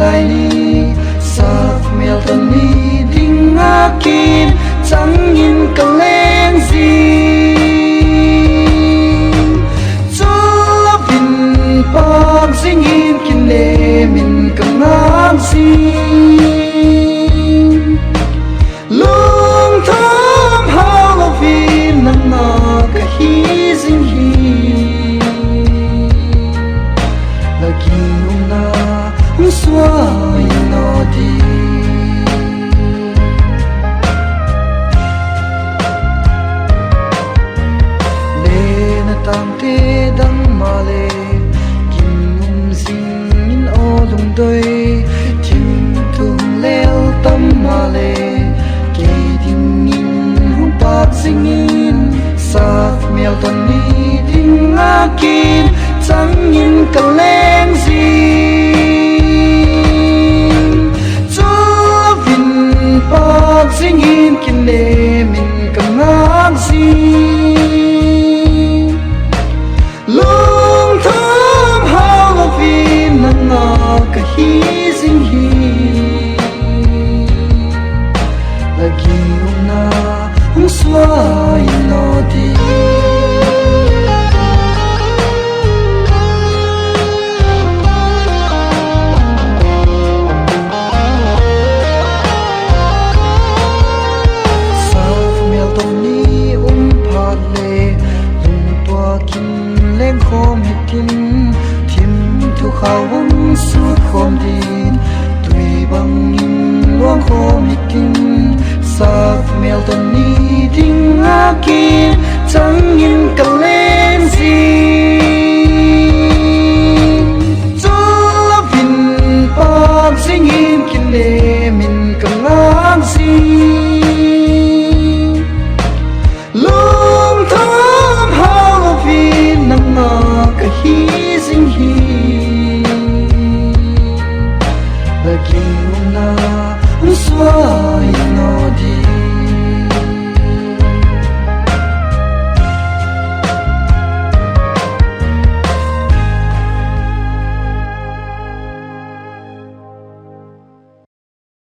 lại đi sắc mèo tuần đi đinh ngã kín chẳng nhìn cả lên gì cho vinh bom sinh in kinh lệ mình cầm ngán gì lung thơm hao lo vì nằm ngờ cả hi dinh hi lagi una xóa nó đi tam te dang ma le kim sing in o lung doi tim tung lel tam ma le ke ding in hung pat sing in sat mel ton ni ding a kin chang in ka le